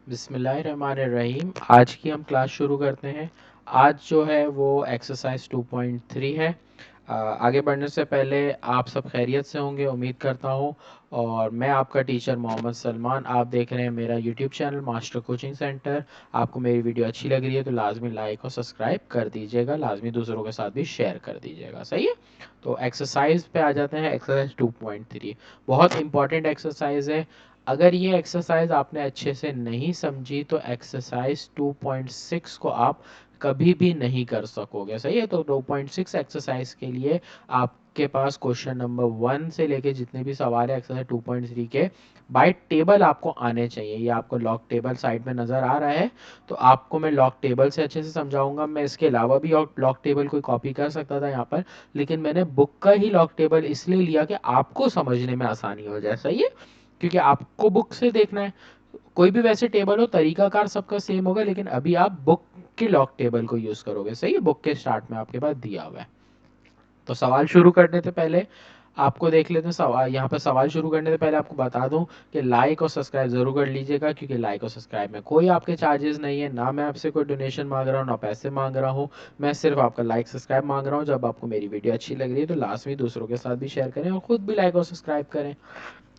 बिस्मिल्लाहिर्रहमानिर्रहीम। आज की हम क्लास शुरू करते हैं। आज जो है वो एक्सरसाइज 2.3 है। आगे बढ़ने से पहले आप सब खैरियत से होंगे उम्मीद करता हूँ। और मैं आपका टीचर मोहम्मद सलमान। आप देख रहे हैं मेरा YouTube channel master coaching centre. आपको मेरी वीडियो अच्छी लग रही है तो लाजमी लाइक और सब्सक्राइब कर दीजिएगा, लाजमी दूसरों के साथ भी शेयर कर दीजिएगा। सही है। तो एक्सरसाइज पे आ जाते हैं। एक्सरसाइज 2.3 बहुत इंपॉर्टेंट एक्सरसाइज है। अगर ये एक्सरसाइज आपने अच्छे से नहीं समझी तो एक्सरसाइज 2.6 को आप कभी भी नहीं कर सकोगे। सही है। तो 2.6 एक्सरसाइज के लिए आपके पास क्वेश्चन नंबर 1 से लेके जितने भी सवाल है एक्सरसाइज 2.3 के बाय टेबल आपको आने चाहिए। ये आपको लॉग टेबल साइड में नज़र आ रहा है। तो आपको मैं लॉग टेबल से अच्छे से समझाऊंगा। मैं इसके अलावा भी लॉग टेबल कोई कॉपी कर सकता था यहाँ पर, लेकिन मैंने बुक का ही लॉग टेबल इसलिए लिया कि आपको समझने में आसानी हो जाए। सही है। क्योंकि आपको बुक से देखना है। कोई भी वैसे टेबल हो तरीकाकार सबका सेम होगा, लेकिन अभी आप बुक के लॉक टेबल को यूज करोगे। सही है। बुक के स्टार्ट में आपके पास दिया हुआ है। तो सवाल शुरू करने से पहले आपको देख लेते हैं सवाल। यहाँ पर सवाल शुरू करने से पहले आपको बता दूं कि लाइक और सब्सक्राइब जरूर कर लीजिएगा, क्योंकि लाइक और सब्सक्राइब में कोई आपके चार्जेस नहीं है। ना मैं आपसे कोई डोनेशन मांग रहा हूँ ना पैसे मांग रहा हूँ। मैं सिर्फ आपका लाइक सब्सक्राइब मांग रहा हूँ। जब आपको मेरी वीडियो अच्छी लग रही है तो लास्ट में दूसरों के साथ भी शेयर करें और खुद भी लाइक और सब्सक्राइब करें।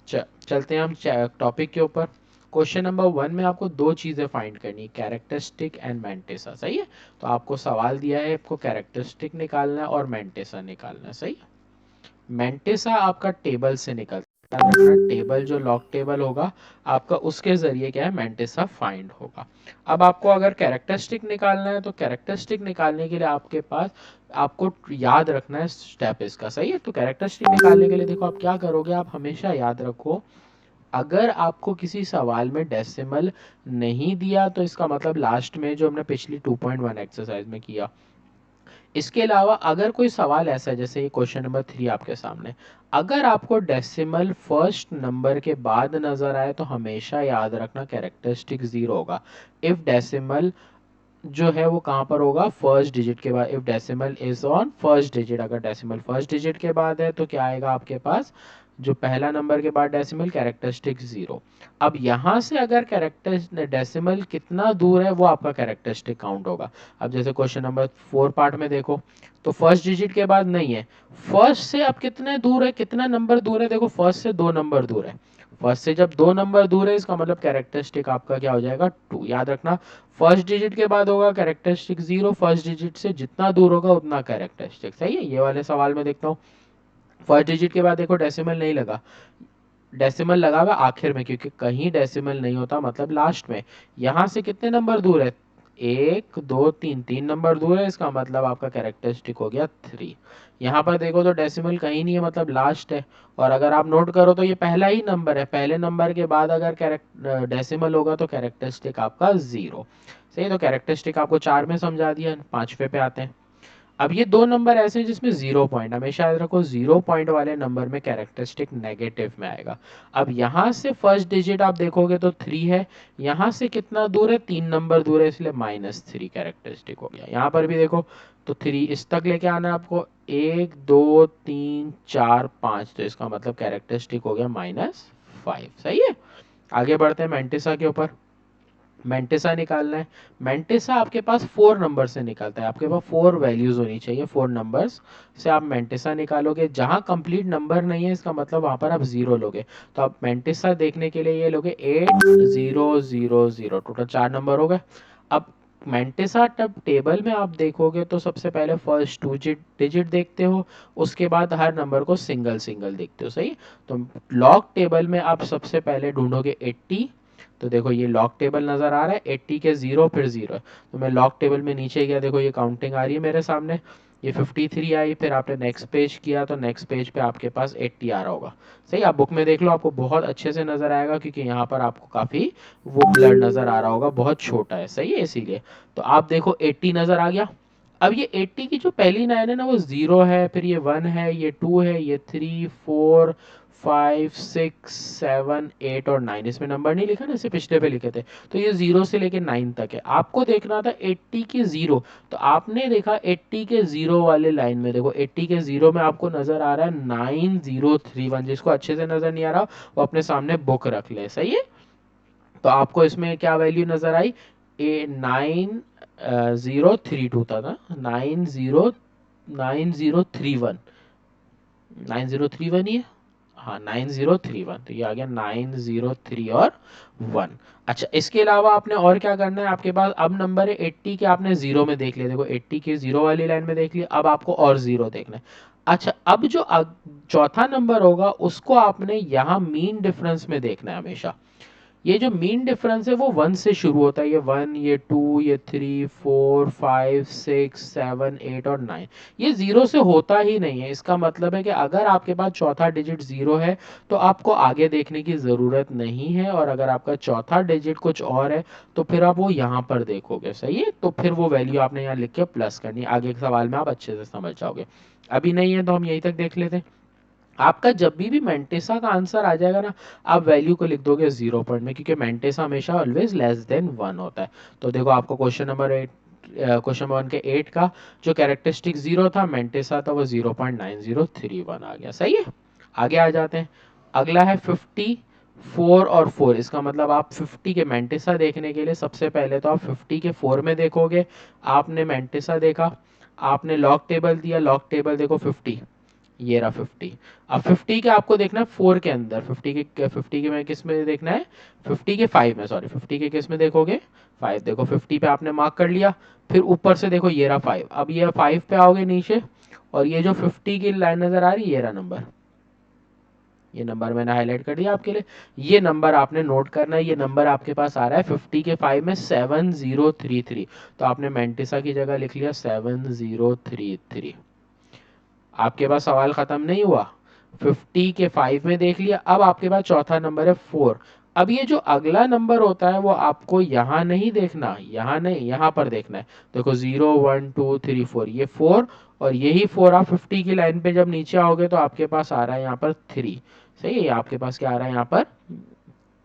चलते हैं हम टॉपिक के ऊपर। क्वेश्चन नंबर 1 में आपको दो चीजें फाइंड करनी है, कैरेक्टरिस्टिक एंड मेंटेसा। सही है। तो आपको सवाल दिया है, आपको कैरेक्टरिस्टिक निकालना है और मेंटेसा निकालना है। सही है। मेंटेसा आपका टेबल से निकलता है। टेबल जो लॉग टेबल होगा आपका, उसके जरिए क्या है मेंटेसा फाइंड होगा। अब आपको अगर कैरेक्टरिस्टिक निकालना है तो कैरेक्टरिस्टिक निकालने के लिए आपके पास आपको याद रखना है स्टेप इसका। सही है। तो कैरेक्टरिस्टिक निकालने के लिए देखो आप क्या करोगे, आप हमेशा याद रखो अगर आपको किसी सवाल में डेसिमल नहीं दिया तो इसका मतलब लास्ट में जो हमने पिछली 2.1 एक्सरसाइज में किया। इसके अलावा अगर कोई सवाल ऐसा है जैसे ये क्वेश्चन नंबर 3 आपके सामने, अगर आपको डेसिमल फर्स्ट नंबर के बाद नजर आए तो हमेशा याद रखना कैरेक्टरिस्टिक 0 होगा। इफ डेसिमल जो है वो कहाँ पर होगा, फर्स्ट डिजिट के बाद। If decimal is on first digit, अगर डेसिमल फर्स्ट डिजिट के बाद है तो क्या आएगा आपके पास, जो पहला नंबर के बाद डेसिमल कैरेक्टरिस्टिक 0। अब यहाँ से अगर कैरेक्टर डेसिमल कितना दूर है वो आपका कैरेक्टरिस्टिक काउंट होगा। अब जैसे क्वेश्चन नंबर 4 पार्ट में देखो तो फर्स्ट डिजिट के बाद नहीं है। फर्स्ट से अब कितने दूर है, कितना नंबर दूर है, देखो फर्स्ट से 2 नंबर दूर है। फर्स्ट से जब 2 नंबर दूर है इसका मतलब कैरेक्टरिस्टिक आपका क्या हो जाएगा, 2। याद रखना फर्स्ट डिजिट के बाद होगा कैरेक्टरिस्टिक 0, फर्स्ट डिजिट से जितना दूर होगा उतना कैरेक्टरिस्टिक। सही है। ये वाले सवाल में देखता हूँ फर्स्ट डिजिट के बाद देखो डेसिमल नहीं लगा, डेसिमल लगा हुआ आखिर में, क्योंकि कहीं डेसिमल नहीं होता मतलब लास्ट में। यहाँ से कितने नंबर दूर है, 1 2 3, 3 नंबर दूर है, इसका मतलब आपका कैरेक्टरिस्टिक हो गया 3। यहाँ पर देखो तो डेसिमल कहीं नहीं है मतलब लास्ट है। और अगर आप नोट करो तो ये पहला ही नंबर है, पहले नंबर के बाद अगर डेसिमल होगा तो कैरेक्टरिस्टिक आपका 0। सही। तो कैरेक्टरिस्टिक आपको 4 में समझा दिया। 5वें पे आते हैं। अब ये दो नंबर ऐसे हैं जिसमें 0 पॉइंट, हमेशा याद रखो 0 पॉइंट वाले नंबर में कैरेक्टरिस्टिक नेगेटिव में आएगा। अब यहाँ से फर्स्ट डिजिट आप देखोगे तो 3 है। यहाँ से कितना दूर है, 3 नंबर दूर है, इसलिए -3 कैरेक्टरिस्टिक हो गया। यहाँ पर भी देखो तो 3 इस तक लेके आना है आपको, 1 2 3 4 5, तो इसका मतलब कैरेक्टरिस्टिक हो गया -5। सही है। आगे बढ़ते हैं मेंटिसा के ऊपर। मेंटिसा निकालना है। मेंटिसा आपके पास 4 नंबर से निकलता है। आपके पास 4 वैल्यूज होनी चाहिए, 4 नंबर्स से आप मेंटिसा निकालोगे। जहां कंप्लीट नंबर नहीं है इसका मतलब वहां पर आप 0 लोगे। तो आप मेंटिसा देखने के लिए ये लोगे 8 0 0 0, टोटल 4 नंबर हो गए। अब मेंटिसा टब टेबल में आप देखोगे तो सबसे पहले फर्स्ट 2 डिजिट देखते हो, उसके बाद हर नंबर को सिंगल सिंगल देखते हो। सही। तो लॉग टेबल में आप सबसे पहले ढूंढोगे 80। तो देखो ये लॉग टेबल नजर आ रहा है, 80 के 0 फिर 0 है। तो मैं लॉग टेबल में नीचे गया, देखो ये काउंटिंग आ रही है मेरे सामने, ये 53 आई। फिर आपने नेक्स्ट पेज किया तो नेक्स्ट पेज पे आपके पास 80 आ रहा होगा। सही। आप बुक में देख लो, आपको बहुत अच्छे से नजर आएगा, क्योंकि यहाँ पर आपको काफी वो ब्लड नजर आ रहा होगा, बहुत छोटा है। सही है। इसीलिए तो आप देखो 80 नजर आ गया। अब ये 80 की जो पहली लाइन है ना वो 0 है, फिर ये 1 है, ये 2 है, ये 3 4 5 6 7 8 और 9, इसमें नंबर नहीं लिखा ना, इसे पिछले पे लिखे थे। तो ये 0 से लेके 9 तक है। आपको देखना था 80 के 0। तो आपने देखा 80 के 0 वाले लाइन में, देखो 80 के 0 में आपको नजर आ रहा है 9031। जिसको अच्छे से नजर नहीं आ रहा वो अपने सामने बुक रख ले। सही है। तो आपको इसमें क्या वैल्यू नजर आई, ए 9032 था ना, 9031, 9031 ही है, हाँ 9031, तो ये आ गया 903 और 1। अच्छा, इसके अलावा आपने और क्या करना है, आपके पास अब नंबर है 80 के, आपने जीरो में देख लिया, देखो 80 के जीरो वाली लाइन में देख लिया, अब आपको और जीरो देखना है। अच्छा, अब जो चौथा नंबर होगा उसको आपने यहाँ मीन डिफरेंस में देखना है हमेशा। ये जो मीन डिफरेंस है वो 1 से शुरू होता है, ये 1, ये 2, ये 3, 4, 5, 6, 7, 8 और 9, ये जीरो से होता ही नहीं है। इसका मतलब है कि अगर आपके पास चौथा डिजिट जीरो है तो आपको आगे देखने की ज़रूरत नहीं है, और अगर आपका चौथा डिजिट कुछ और है तो फिर आप वो यहाँ पर देखोगे, सही है, तो फिर वो वैल्यू आपने यहाँ लिख के प्लस करनी है, आगे के सवाल में आप अच्छे से समझ जाओगे। अभी नहीं है तो हम यहीं तक देख लेते हैं। आपका जब भी मैंटेसा का आंसर आ जाएगा ना, आप वैल्यू को लिख दोगे 0 पॉइंट में, क्योंकि मैंटेसा हमेशा ऑलवेज लेस देन 1 होता है। तो देखो आपको क्वेश्चन नंबर 8, क्वेश्चन नंबर 1 के 8 का जो कैरेक्टरिस्टिक 0 था, मैंटेसा था, वो 0.9031 आ गया, सही है। आगे आ जाते हैं, अगला है 50, 4 और 4, इसका मतलब आप 50 के मैंटेसा देखने के लिए सबसे पहले तो आप 50 के 4 में देखोगे। आपने मैंटेसा देखा, आपने लॉग टेबल दिया, लॉग टेबल देखो 50, ये रहा 50। अब 50 के आपको देखना है 4 के अंदर, 50 के में किस में देखना है, 50 के 5 में, सॉरी 50 के किस में देखोगे, 5, देखो 50 पे आपने मार्क कर लिया। फिर ऊपर से देखो ये रहा 5, अब ये 5 पे आओगे नीचे, और ये जो 50 की लाइन नजर आ रही है, ये रहा नंबर, ये नंबर मैंने हाईलाइट कर दिया आपके लिए। ये नंबर आपने नोट करना है, ये नंबर आपके पास आ रहा है 50 के 5 में 7033, तो आपने मैंटिसा की जगह लिख लिया 7033। आपके पास सवाल खत्म नहीं हुआ, 50 के 5 में देख लिया, अब आपके पास चौथा नंबर है 4। अब ये जो अगला नंबर होता है वो आपको यहाँ नहीं देखना, यहाँ नहीं, यहाँ पर देखना है। देखो 0, 1, 2, 3, 4, ये 4, और यही 4 आप 50 की लाइन पे जब नीचे आओगे तो आपके पास आ रहा है यहाँ पर 3, सही है, आपके पास क्या आ रहा है यहाँ पर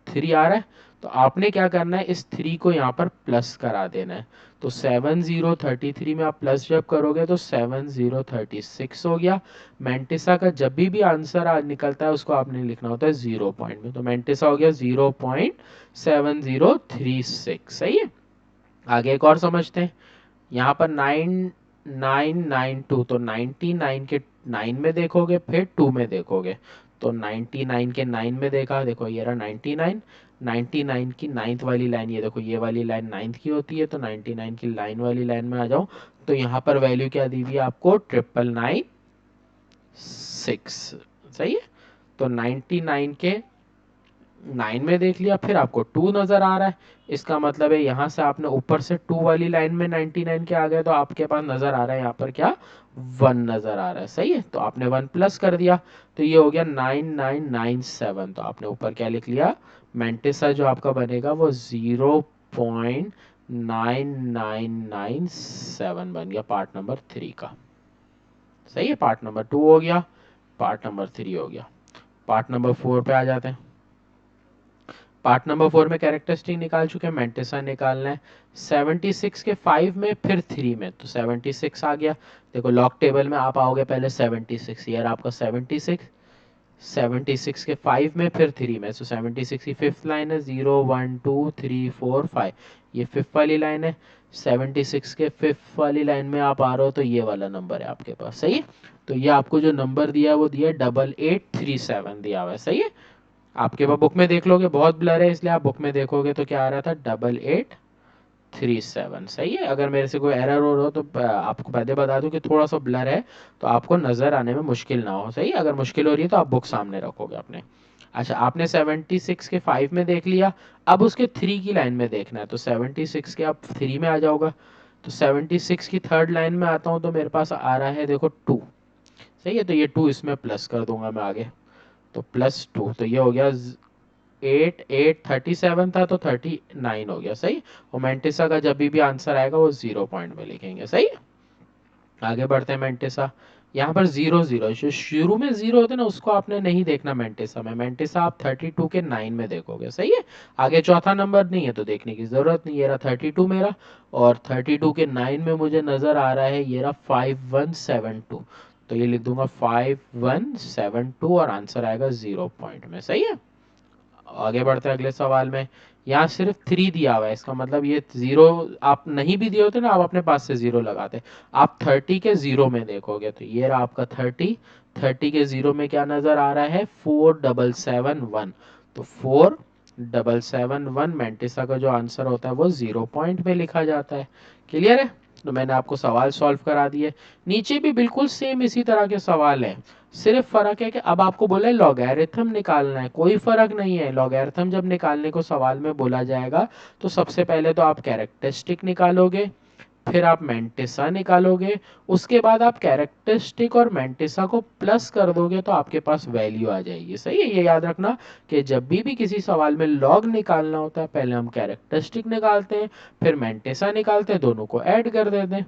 3 आ रहा है। तो आपने क्या करना है, इस 3 को यहाँ पर प्लस करा देना है। तो 7033 में आप प्लस जब करोगे तो 7036 हो गया। मैंटिसा का जब भी आंसर निकलता है उसको आपने लिखना होता है 0 पॉइंट में, तो मैंटिसा हो गया 0.7036, सही है। आगे एक और समझते हैं, यहाँ पर 9992, तो 99 के 9 में देखोगे, फिर 2 में देखोगे, तो 99 के 9 में देखा, देखो ये रहा 99, 99 की नाइन्थ वाली लाइन, ये देखो ये वाली लाइन नाइन्थ की होती है, तो 99 की लाइन वाली लाइन में आ जाओ, तो यहाँ पर वैल्यू क्या दी हुई है आपको, 99996, सही है। तो 99 के 9 में देख लिया, फिर आपको 2 नजर आ रहा है, इसका मतलब है यहाँ से आपने ऊपर से 2 वाली लाइन में 99 के आ गए, तो आपके पास नजर आ रहा है यहाँ पर क्या, 1 नजर आ रहा है, सही है, तो आपने 1 प्लस कर दिया, तो ये हो गया 9997, तो आपने ऊपर क्या लिख लिया, मैंटिसा जो आपका बनेगा वो 0.9997 बन गया पार्ट नंबर 3 का, सही है। पार्ट नंबर 2 हो गया, पार्ट नंबर 3 हो गया। पार्ट नंबर 4 पे आ जाते हैं। पार्ट नंबर 4 में कैरेक्टरिस्टिक निकाल चुके हैं, मैंटिसा निकालना है 76 के 5 में, फिर 3 में, तो 76 आ गया। देखो लॉग टेबल में आप आओगे पहले 76, यार आपका 76, 76 के 5 में, फिर 3 में, सो 76 की फिफ्थ लाइन है, 0, 1, 2, 3, 4, 5, ये फिफ्थ वाली लाइन है। 76 के फिफ्थ वाली लाइन में आप आ रहे हो तो ये वाला नंबर है आपके पास, सही है। तो ये आपको जो नंबर दिया है वो दिया 8837 दिया हुआ है, सही है। आपके पास बुक में देख लोगे, बहुत ब्लर है इसलिए आप बुक में देखोगे तो क्या आ रहा था, 8837, सही है। अगर मेरे से कोई एरर हो रहा हो तो आपको पहले बता दूं कि थोड़ा सा ब्लर है, तो आपको नजर आने में मुश्किल ना हो, सही है। अगर मुश्किल हो रही है तो आप बुक सामने रखोगे अपने। अच्छा, आपने 76 के 5 में देख लिया, अब उसके 3 की लाइन में देखना है, तो 76 के आप 3 में आ जाओगा, तो 76 की थर्ड लाइन में आता हूँ तो मेरे पास आ रहा है देखो 2, सही है, तो ये 2 इसमें प्लस कर दूंगा मैं आगे, तो +2, तो ये हो गया 8837 था तो 39 हो गया, सही। और मैंटिसा का जब भी आंसर आएगा वो 0 पॉइंट में लिखेंगे, सही। आगे बढ़ते हैं मैंटिसा, यहाँ पर 0 0 जो शुरू में 0 होते हैं ना उसको आपने नहीं देखना मैंटिसा में, मैंटिसा आप 32 के 9 में देखोगे, सही है। आगे चौथा नंबर नहीं है तो देखने की जरूरत नहीं, ये रहा 32 मेरा, और 32 के 9 में मुझे नजर आ रहा है ये रहा 5172, तो ये लिख दूंगा 5172 और आंसर आएगा 0 पॉइंट में, सही है। आगे बढ़ते हैं अगले सवाल में, यहाँ सिर्फ 3 दिया हुआ है, इसका मतलब ये 0 आप नहीं भी दिए होते ना, आप अपने पास से 0 लगाते। आप 30 के 0 में देखोगे तो ये रहा आपका 30, 30 के 0 में क्या नजर आ रहा है, 4771। तो 4771 मैंटिसा का जो आंसर होता है वो 0 पॉइंट में लिखा जाता है। क्लियर है? तो मैंने आपको सवाल सॉल्व करा दिए। नीचे भी बिल्कुल सेम इसी तरह के सवाल हैं, सिर्फ फर्क है कि अब आपको बोला है लॉगैरिथम निकालना है। कोई फर्क नहीं है, लॉगैरिथम जब निकालने को सवाल में बोला जाएगा तो सबसे पहले तो आप कैरेक्टरिस्टिक निकालोगे, फिर आप मैंटिसा निकालोगे, उसके बाद आप कैरेक्टरिस्टिक और मैंटिसा को प्लस कर दोगे तो आपके पास वैल्यू आ जाएगी। सही है? ये याद रखना कि जब भी किसी सवाल में लॉग निकालना होता है पहले हम कैरेक्टरिस्टिक निकालते हैं, फिर मैंटिसा निकालते हैं, दोनों को ऐड कर देते हैं।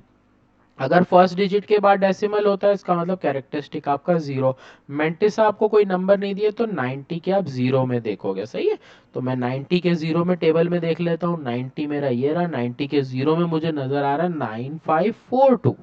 अगर फर्स्ट डिजिट के बाद डेसिमल होता है इसका मतलब कैरेक्टरिस्टिक आपका 0। मेंटिस आपको कोई नंबर नहीं दिए तो 90 के आप 0 में देखोगे। सही है? तो मैं 90 के 0 में टेबल में देख लेता हूँ। 90 मेरा ये रहा, 90 के 0 में मुझे नजर आ रहा है 9542।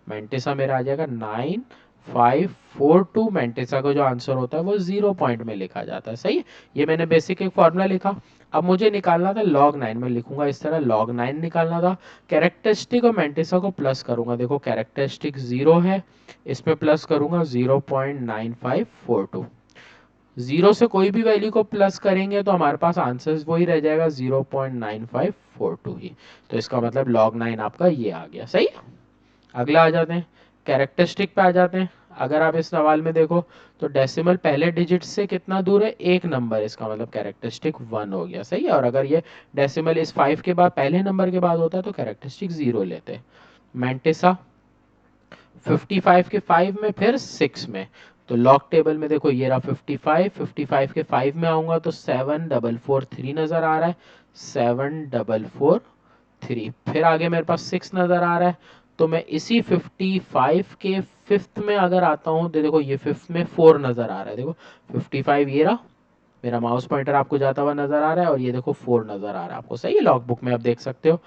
मेंटिसा मेरा आ जाएगा 9542। मेंटिसा का जो आंसर होता है वो 0 पॉइंट में लिखा जाता है। सही है? ये मैंने बेसिक एक फॉर्मूला लिखा। अब मुझे निकालना था log 9, मैं लिखूंगा इस तरह, log 9 निकालना था। कैरेक्टरिस्टिक और मेंटिसा को प्लस करूंगा, देखो कैरेक्टरिस्टिक 0 है, इसमें प्लस करूंगा 0.9542। 0 से कोई भी वैल्यू को प्लस करेंगे तो हमारे पास आंसर वही रह जाएगा 0.9542 ही। तो इसका मतलब log 9 आपका ये आ गया। सही। अगला आ जाते हैं, कैरेक्टरिस्टिक पे आ जाते हैं। अगर आप इस सवाल में देखो तो डेसिमल पहले डिजिट से कितना दूर है, एक नंबर, इसका मतलब कैरेक्टरिस्टिक 1 हो गया। सही है? और अगर ये डेसिमल इस 5 के बाद पहले नंबर के बाद होता है तो कैरेक्टरिस्टिक 0 लेते हैं। मैंटिसा 55 के 5 में फिर 6 में, तो लॉग टेबल में देखो ये रहा 55, 55 के 5 में आऊंगा तो 7443 नजर आ रहा है, 7443। फिर आगे मेरे पास 6 नजर आ रहा है, तो मैं इसी 55 के फिफ्थ में अगर आता हूँ तो देखो ये फिफ्थ में 4 नजर आ रहा है। देखो 55 ये रहा, मेरा माउस पॉइंटर आपको जाता हुआ नजर आ रहा है, और ये देखो 4 नजर आ रहा है आपको। सही है? लॉग बुक में आप देख सकते हो।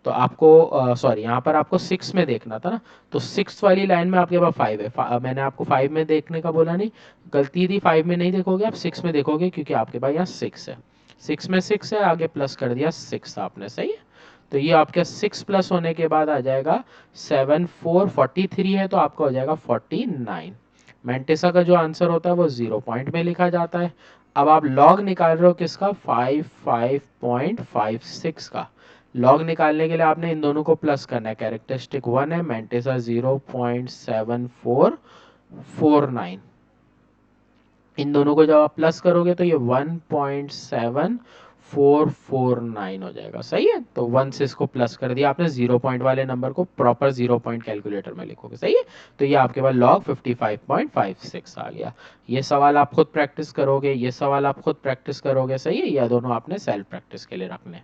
तो आपको सॉरी यहाँ पर आपको 6 में देखना था ना, तो 6 वाली लाइन में आपके पास 5 है। मैंने आपको 5 में देखने का बोला नहीं, गलती थी, 5 में नहीं देखोगे आप, 6 में देखोगे, क्योंकि आपके पास यहाँ 6 है। 6 में 6 है, आगे प्लस कर दिया 6 आपने। सही है? तो ये आपके 6 प्लस होने के बाद आ जाएगा 7443 है, तो आपका हो जाएगा 49। मैंटिसा का जो आंसर होता है वो 0 पॉइंट में लिखा जाता है। अब आप लॉग निकाल रहे हो किसका, 55.56 का। लॉग निकालने के लिए आपने इन दोनों को प्लस करना है, कैरेक्टरिस्टिक 1 है, मैंटिसा 0.7449। इन दोनों को जब आप प्लस करोगे तो ये 1.7449 हो जाएगा। सही है? तो 1 से इसको प्लस कर दिया आपने, 0 पॉइंट वाले नंबर को प्रॉपर 0 पॉइंट कैलकुलेटर में लिखोगे। सही है? तो ये आपके पास log 55.56 आ गया। ये सवाल आप खुद प्रैक्टिस करोगे, ये सवाल आप खुद प्रैक्टिस करोगे। सही है? ये दोनों आपने सेल्फ प्रैक्टिस के लिए रखने।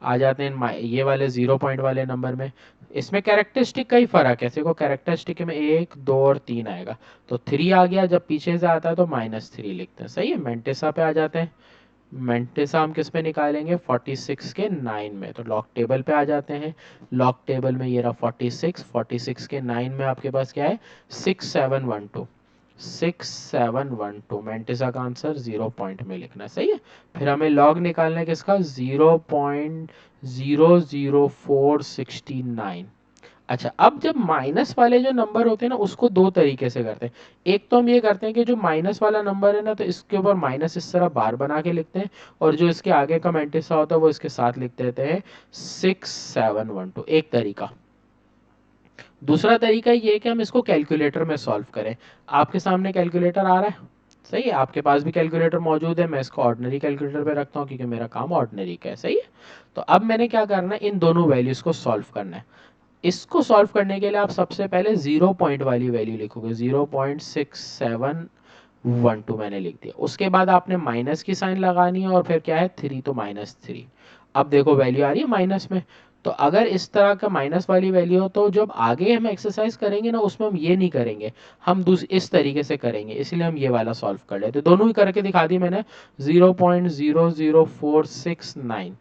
आ जाते हैं ये वाले 0 पॉइंट वाले नंबर में। इसमें कैरेक्टरिस्टिक का ही फर्क है, देखो कैरेक्टरिस्टिक में 1 2 और 3 आएगा, तो 3 आ गया, जब पीछे से आता है तो -3 लिखते हैं। सही है? मेंटिसा पे आ जाते हैं। मेंटिसा हम किस पे निकालेंगे, 46 के 9 में, तो लॉग टेबल पे आ जाते हैं। लॉग टेबल में ये रहा 46, 46 के 9 में आपके पास क्या है, 6712। 6712 मेंटिसा का आंसर 0 पॉइंट में लिखना है। सही है? फिर हमें लॉग निकालना है किसका, 0.00469। अच्छा, अब जब माइनस वाले जो नंबर होते हैं ना उसको दो तरीके से करते हैं। एक तो हम ये करते हैं कि जो माइनस वाला नंबर है ना तो इसके ऊपर माइनस इस तरह बार बना के लिखते हैं, और जो इसके आगे का मेंटिसा होता है वो इसके साथ लिख देते हैं 6712। एक तरीका। दूसरा तरीका ये है कि हम इसको कैलकुलेटर में सॉल्व करें। आपके सामने कैलकुलेटर आ रहा है। सही है? आपके पास भी कैलकुलेटर मौजूद है, मैं इसको ऑर्डिनरी कैलकुलेटर पे रखता हूँ क्योंकि मेरा काम ऑर्डिनरी का है। सही है? तो अब मैंने क्या करना है, इन दोनों वैल्यूज को सॉल्व करना है। इसको सॉल्व करने के लिए आप सबसे पहले 0 पॉइंट वाली वैल्यू लिखोगे, 0.6712 मैंने लिख दिया। उसके बाद आपने माइनस की साइन लगानी है, और फिर क्या है 3, तो -3। अब देखो वैल्यू आ रही है माइनस में, तो अगर इस तरह का माइनस वाली वैल्यू हो तो जब आगे हम एक्सरसाइज करेंगे ना उसमें हम ये नहीं करेंगे, हम इस तरीके से करेंगे, इसलिए हम ये वाला सॉल्व कर लेते। दोनों ही करके दिखा दी मैंने। 0.00469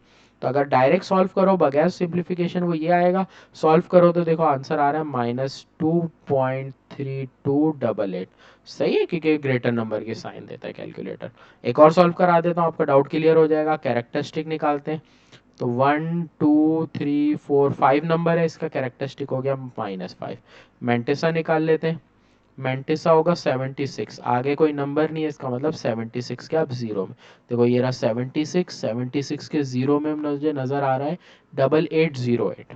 तो अगर डायरेक्ट सॉल्व करो बगैर सिंप्लीफिकेशन वो ये आएगा, सॉल्व करो तो देखो आंसर आ रहा है -2.3288। सही है, क्योंकि ग्रेटर नंबर की साइन देता है कैलकुलेटर। एक और सॉल्व करा देता हूँ, आपका डाउट क्लियर हो जाएगा। कैरेक्टरिस्टिक निकालते हैं, तो 1 2 3 4 5 नंबर है, इसका कैरेक्टरिस्टिक हो गया -5। मेंटिसा निकाल लेते हैं, मेंटिसा होगा 76, आगे कोई नंबर नहीं है, इसका मतलब 76 के आप जीरो में, देखो ये रहा 76, 76 के जीरो में मुझे नजर आ रहा है 8808,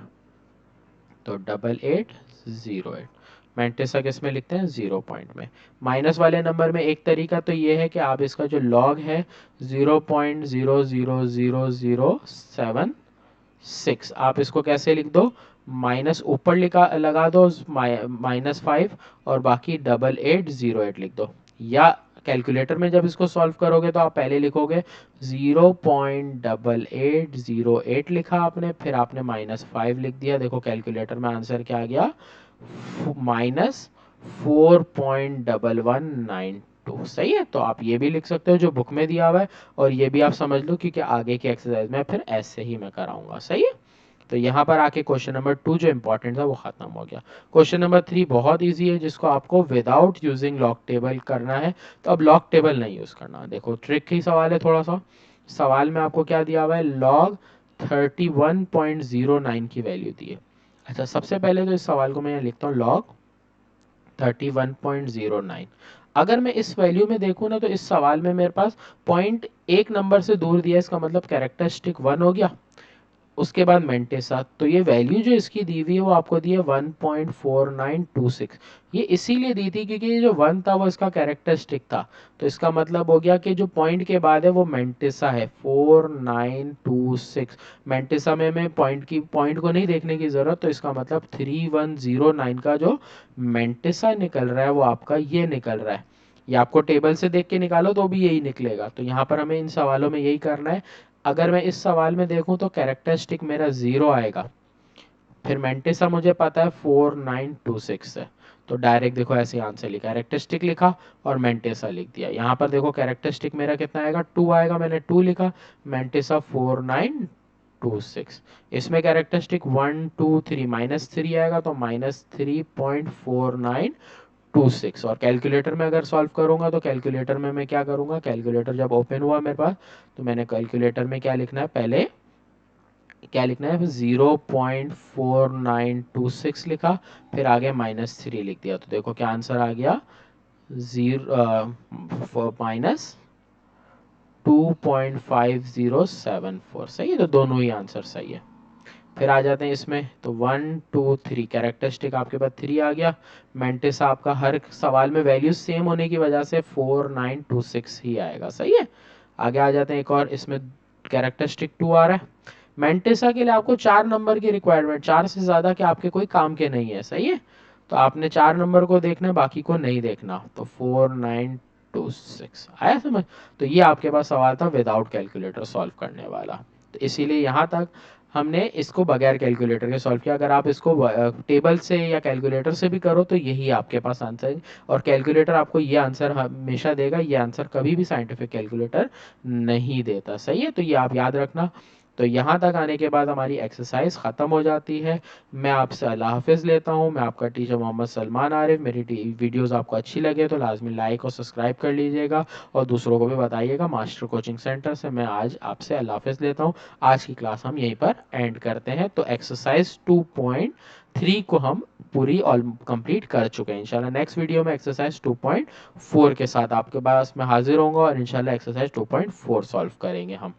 तो 8808। मेंटिसा किस में लिखते हैं, 0 पॉइंट में। माइनस वाले नंबर में एक तरीका तो ये है कि आप इसका जो लॉग है 0.000076, आप इसको कैसे लिख दो, माइनस ऊपर लिखा लगा दो -5 और बाकी 8808 लिख दो। या कैलकुलेटर में जब इसको सॉल्व करोगे तो आप पहले लिखोगे 0.8808 लिखा आपने, फिर आपने -5 लिख दिया, देखो कैलकुलेटर में आंसर क्या आ गया, -4.1192। सही है, तो आप ये भी लिख सकते हो जो बुक में दिया हुआ है, और ये भी आप समझ लो क्योंकि आगे की एक्सरसाइज में फिर ऐसे ही मैं कराऊंगा। सही है, तो यहाँ पर आके क्वेश्चन नंबर 2 जो इंपॉर्टेंट था वो खत्म हो गया। क्वेश्चन नंबर 3 बहुत इजी है, जिसको आपको विदाउट यूजिंग लॉग टेबल करना है। तो अब लॉग टेबल नहीं यूज करना, देखो ट्रिक ही सवाल है थोड़ा सा। सवाल में आपको क्या दिया हुआ है, लॉग 31.09 की वैल्यू दी है। अच्छा, सबसे पहले तो इस सवाल को मैं यहाँ लिखता हूँ लॉग 31.09। अगर मैं इस वैल्यू में देखूँ ना, तो इस सवाल में मेरे पास पॉइंट एक नंबर से दूर दिया है, इसका मतलब कैरेक्टरिस्टिक 1 हो गया, उसके बाद मेंटेसा। तो ये वैल्यू जो इसकी दी हुई है वो आपको दी है 1.4926। ये इसीलिए दी थी क्योंकि ये जो 1 था वो इसका कैरेक्टरिस्टिक था, तो इसका मतलब हो गया कि जो पॉइंट के बाद है वो मेंटेसा है 4926। मेंटेसा में मैं पॉइंट को नहीं देखने की जरूरत, तो इसका मतलब 3109 का जो मेंटेसा निकल रहा है वो आपका ये निकल रहा है। ये आपको टेबल से देख के निकालो तो भी यही निकलेगा, तो यहाँ पर हमें इन सवालों में यही करना है। अगर मैं इस सवाल में देखूं तो कैरेक्टरिस्टिक मेरा 0 आएगा, फिर मेंटिसा मुझे पता है 4926 है, तो डायरेक्ट देखो ऐसे आंसर लिखा, कैरेक्टरिस्टिक लिखा और मेंटिसा लिख दिया। यहाँ पर देखो कैरेक्टरिस्टिक मेरा कितना आएगा, 2 आएगा, मैंने 2 लिखा, मेंटिसा 4926। इसमें कैरेक्टरिस्टिक 1 2 3 -3 आएगा, तो -3.4926। और कैलकुलेटर में अगर सॉल्व करूंगा तो कैलकुलेटर में मैं क्या करूंगा, कैलकुलेटर जब ओपन हुआ मेरे पास, तो मैंने कैलकुलेटर में क्या लिखना है, पहले क्या लिखना है, 0.4926 लिखा, फिर आगे -3 लिख दिया, तो देखो क्या आंसर आ गया, -2.5074। सही है, तो दोनों ही आंसर सही है। फिर आ जाते हैं इसमें, तो 1 2 3 कैरेक्टरिस्टिक आपके पास 3 आ गया, मेंटिस आपका हर सवाल में वैल्यू सेम होने की वजह से 4926 ही आएगा। सही है, आगे आ जाते हैं एक और, इसमें कैरेक्टरिस्टिक 2 आ रहा है। मेंटिसा के लिए आपको 4 नंबर की रिक्वायरमेंट, 4 से ज़्यादा के आपके कोई काम के नहीं है। सही है, तो आपने 4 नंबर को देखना है, बाकी को नहीं देखना, तो 4926 आया समझ। तो ये आपके पास सवाल था विदाउट कैलकुलेटर सॉल्व करने वाला, तो इसीलिए यहाँ तक हमने इसको बगैर कैलकुलेटर के सॉल्व किया। अगर आप इसको टेबल से या कैलकुलेटर से भी करो तो यही आपके पास आंसर है, और कैलकुलेटर आपको ये आंसर हमेशा देगा, ये आंसर कभी भी साइंटिफिक कैलकुलेटर नहीं देता। सही है, तो ये आप याद रखना। तो यहाँ तक आने के बाद हमारी एक्सरसाइज ख़त्म हो जाती है। मैं आपसे अल्लाह हाफिज़ लेता हूँ, मैं आपका टीचर मोहम्मद सलमान आरिफ। मेरी वीडियोस आपको अच्छी लगे तो लाजमी लाइक और सब्सक्राइब कर लीजिएगा, और दूसरों को भी बताइएगा। मास्टर कोचिंग सेंटर से मैं आज आपसे अल्लाह हाफिज़ लेता हूँ। आज की क्लास हम यहीं पर एंड करते हैं। तो एक्सरसाइज 2.3 को हम पूरी ऑल कंप्लीट कर चुके हैं। इंशाल्लाह नेक्स्ट वीडियो में एक्सरसाइज 2.4 के साथ आपके पास मैं हाजिर होऊंगा, और इंशाल्लाह एक्सरसाइज 2.4 सॉल्व करेंगे हम।